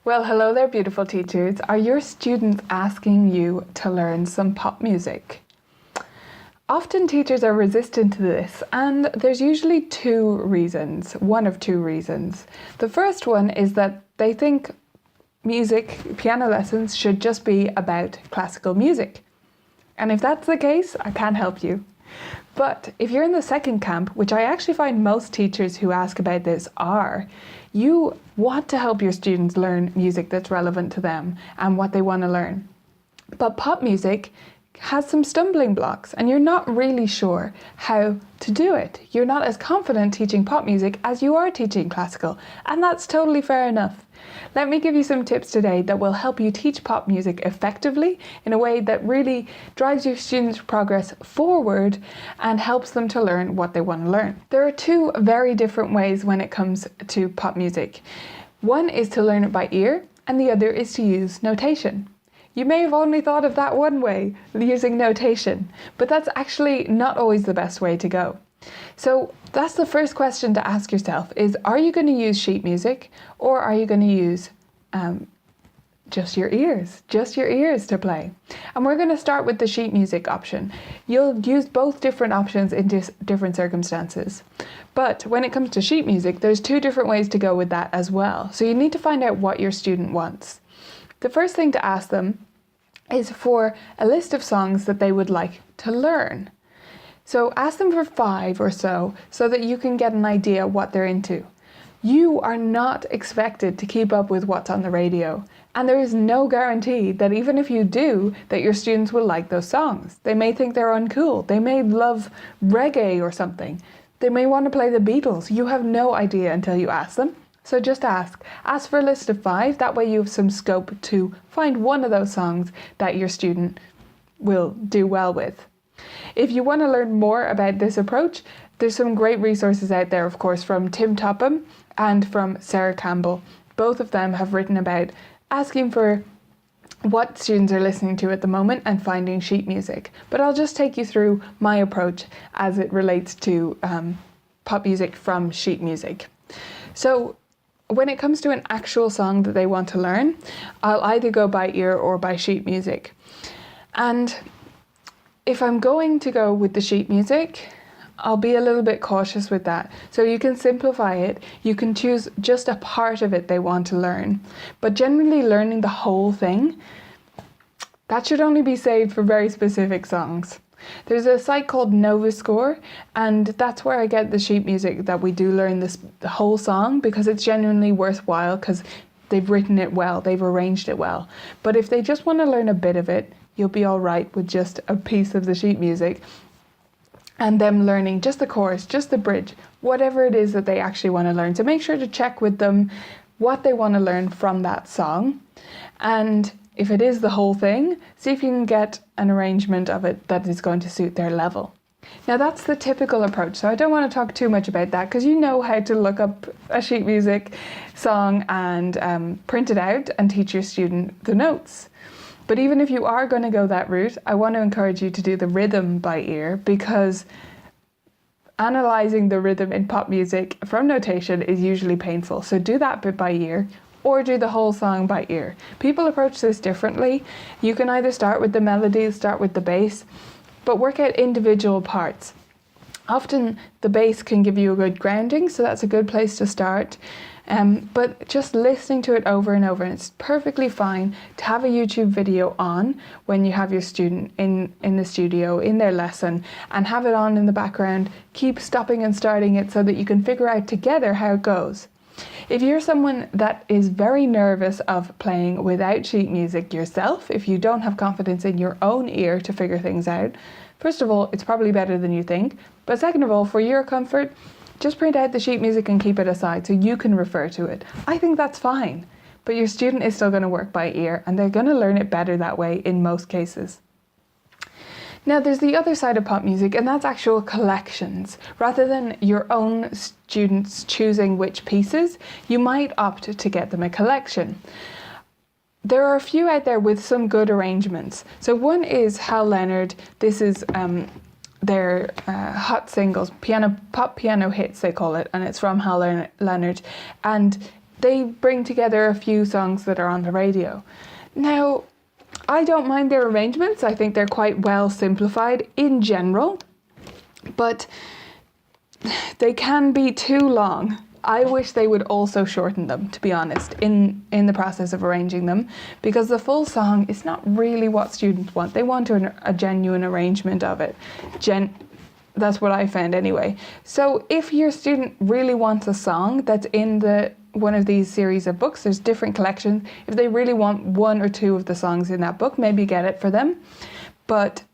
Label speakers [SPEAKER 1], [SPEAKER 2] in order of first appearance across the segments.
[SPEAKER 1] Well, hello there, beautiful teachers. Are your students asking you to learn some pop music? Often teachers are resistant to this, and there's usually one of two reasons. The first one is that they think piano lessons should just be about classical music. And if that's the case, I can't help you. But if you're in the second camp, which I actually find most teachers who ask about this are, you want to help your students learn music that's relevant to them and what they want to learn. But pop music has some stumbling blocks and you're not really sure how to do it. You're not as confident teaching pop music as you are teaching classical, and that's totally fair enough. Let me give you some tips today that will help you teach pop music effectively in a way that really drives your students' progress forward and helps them to learn what they want to learn. There are two very different ways when it comes to pop music. One is to learn it by ear and the other is to use notation. You may have only thought of that one way, using notation, but that's actually not always the best way to go. So that's the first question to ask yourself is, are you going to use sheet music or are you going to use just your ears to play? And we're going to start with the sheet music option. You'll use both different options in different circumstances. But when it comes to sheet music, there's two different ways to go with that as well. So you need to find out what your student wants. The first thing to ask them is for a list of songs that they would like to learn. So ask them for 5 or so that you can get an idea what they're into. You are not expected to keep up with what's on the radio, and there is no guarantee that even if you do, that your students will like those songs. They may think they're uncool. They may love reggae or something. They may want to play the Beatles. You have no idea until you ask them. So just ask. Ask for a list of 5. That way you have some scope to find one of those songs that your student will do well with. If you want to learn more about this approach, there's some great resources out there, of course, from Tim Topham and from Sarah Campbell. Both of them have written about asking for what students are listening to at the moment and finding sheet music. But I'll just take you through my approach as it relates to pop music from sheet music. So when it comes to an actual song that they want to learn, I'll either go by ear or by sheet music. And if I'm going to go with the sheet music, I'll be a little bit cautious with that. So you can simplify it. You can choose just a part of it they want to learn. But generally learning the whole thing, that should only be saved for very specific songs. There's a site called Novascore, and that's where I get the sheet music that we do learn the whole song, because it's genuinely worthwhile because they've written it well, they've arranged it well. But if they just want to learn a bit of it, you'll be all right with just a piece of the sheet music and them learning just the chorus, just the bridge, whatever it is that they actually want to learn. So make sure to check with them what they want to learn from that song. And if it is the whole thing, see if you can get an arrangement of it that is going to suit their level. Now that's the typical approach, so I don't want to talk too much about that because you know how to look up a sheet music song and print it out and teach your student the notes. But even if you are going to go that route, I want to encourage you to do the rhythm by ear, because analysing the rhythm in pop music from notation is usually painful. So do that bit by ear, or do the whole song by ear. People approach this differently. You can either start with the melody, start with the bass, but work out individual parts. Often the bass can give you a good grounding, so that's a good place to start. But just listening to it over and over, and it's perfectly fine to have a YouTube video on when you have your student in the studio, in their lesson, and have it on in the background. Keep stopping and starting it so that you can figure out together how it goes. If you're someone that is very nervous of playing without sheet music yourself, if you don't have confidence in your own ear to figure things out, first of all, it's probably better than you think. But second of all, for your comfort, just print out the sheet music and keep it aside so you can refer to it. I think that's fine. But your student is still going to work by ear, and they're going to learn it better that way in most cases. Now there's the other side of pop music, and that's actual collections. Rather than your own students choosing which pieces, you might opt to get them a collection. There are a few out there with some good arrangements. So one is Hal Leonard. This is their hot singles, pop piano hits they call it, and it's from Hal Leonard. And they bring together a few songs that are on the radio. Now, I don't mind their arrangements. I think they're quite well simplified in general, but they can be too long. I wish they would also shorten them, to be honest, in the process of arranging them, because the full song is not really what students want. They want a genuine arrangement of it. That's what I found anyway. So if your student really wants a song that's in one of these series of books, there's different collections. If they really want one or two of the songs in that book, maybe get it for them. But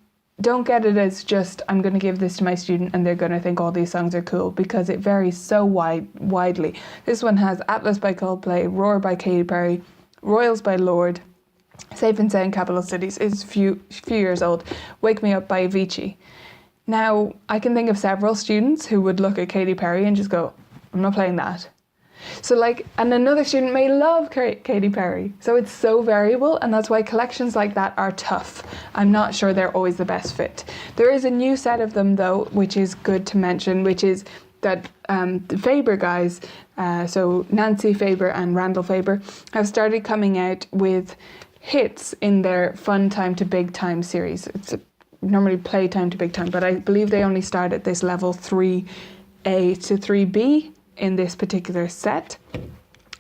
[SPEAKER 1] don't get it as just, I'm going to give this to my student and they're going to think all these songs are cool, because it varies so widely. This one has Atlas by Coldplay, Roar by Katy Perry, Royals by Lorde, Safe and Sound Capital Cities is a few years old, Wake Me Up by Avicii. Now, I can think of several students who would look at Katy Perry and just go, I'm not playing that. So and another student may love Katy Perry. So it's so variable, and that's why collections like that are tough. I'm not sure they're always the best fit. There is a new set of them though, which is good to mention, which is that the Faber guys, so Nancy Faber and Randall Faber, have started coming out with hits in their Fun Time to Big Time series. It's normally Playtime to Big Time, but I believe they only start at this level 3A to 3B in this particular set.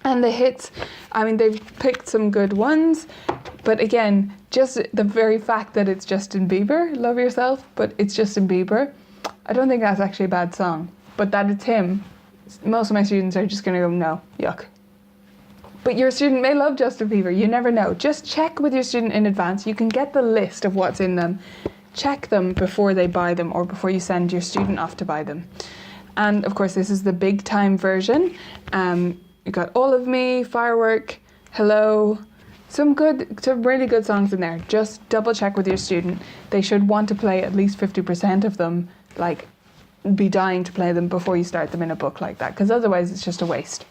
[SPEAKER 1] And the hits, I mean, they've picked some good ones, but again, just the very fact that it's Justin Bieber, Love Yourself, but it's Justin Bieber, I don't think that's actually a bad song. But that it's him, most of my students are just going to go, no, yuck. But your student may love Justin Bieber, you never know. Just check with your student in advance. You can get the list of what's in them. Check them before they buy them or before you send your student off to buy them. And of course, this is the big time version. You've got All of Me, Firework, Hello, some really good songs in there. Just double check with your student. They should want to play at least 50% of them, like be dying to play them before you start them in a book like that, because otherwise it's just a waste.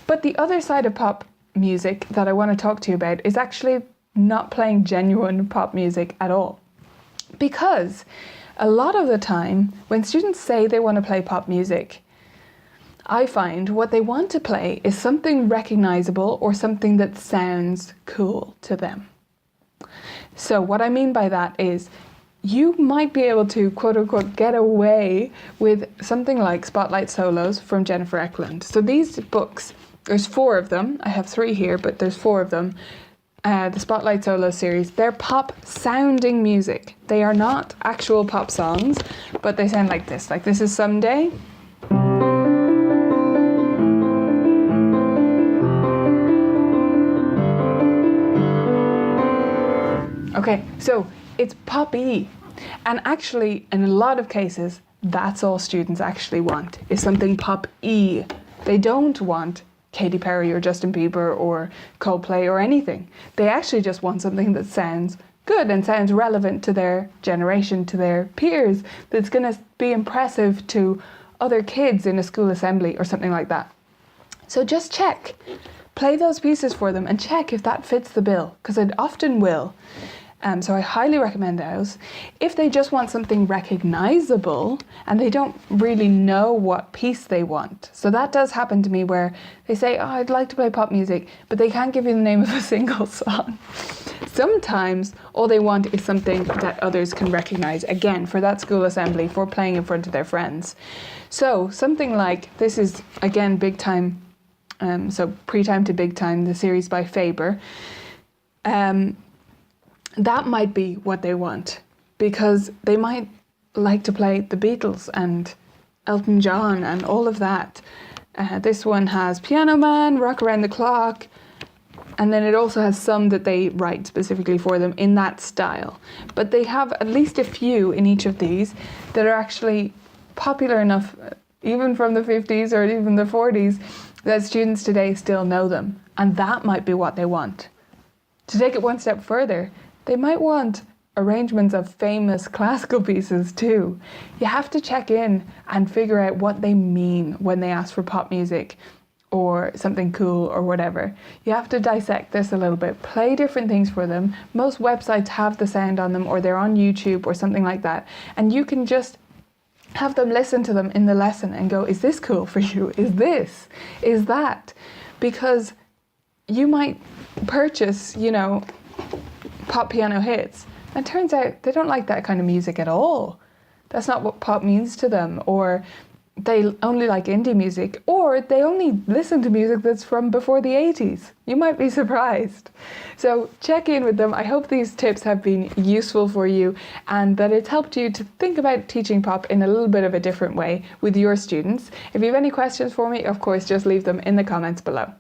[SPEAKER 1] But the other side of pop music that I want to talk to you about is actually not playing genuine pop music at all. Because a lot of the time, when students say they want to play pop music, I find what they want to play is something recognizable or something that sounds cool to them. So what I mean by that is you might be able to, quote unquote, get away with something like Spotlight Solos from Jennifer Eklund. So these books, there's 4 of them. I have 3 here, but there's 4 of them. The Spotlight Solo series, they're pop sounding music. They are not actual pop songs, but they sound like this. Like this is Someday. Okay, so it's poppy. And actually, in a lot of cases, that's all students actually want, is something pop-y. They don't want Katy Perry or Justin Bieber or Coldplay or anything. They actually just want something that sounds good and sounds relevant to their generation, to their peers, that's going to be impressive to other kids in a school assembly or something like that. So just check. Play those pieces for them and check if that fits the bill, because it often will. So I highly recommend those. If they just want something recognizable and they don't really know what piece they want. So that does happen to me where they say, oh, I'd like to play pop music, but they can't give you the name of a single song. Sometimes all they want is something that others can recognize, again, for that school assembly, for playing in front of their friends. So something like, this is, again, Big Time, so Pre-Time to Big Time, the series by Faber. That might be what they want, because they might like to play the Beatles and Elton John and all of that. This one has Piano Man, Rock Around the Clock, and then it also has some that they write specifically for them in that style. But they have at least a few in each of these that are actually popular enough, even from the 50s or even the 40s, that students today still know them. And that might be what they want. To take it one step further, they might want arrangements of famous classical pieces too. You have to check in and figure out what they mean when they ask for pop music or something cool or whatever. You have to dissect this a little bit. Play different things for them. Most websites have the sound on them, or they're on YouTube or something like that. And you can just have them listen to them in the lesson and go, is this cool for you? Is this? Is that? because you might purchase, pop piano hits, and it turns out they don't like that kind of music at all. That's not what pop means to them, or they only like indie music, or they only listen to music that's from before the 80s. You might be surprised. So check in with them. I hope these tips have been useful for you and that it's helped you to think about teaching pop in a little bit of a different way with your students. If you have any questions for me, of course, just leave them in the comments below.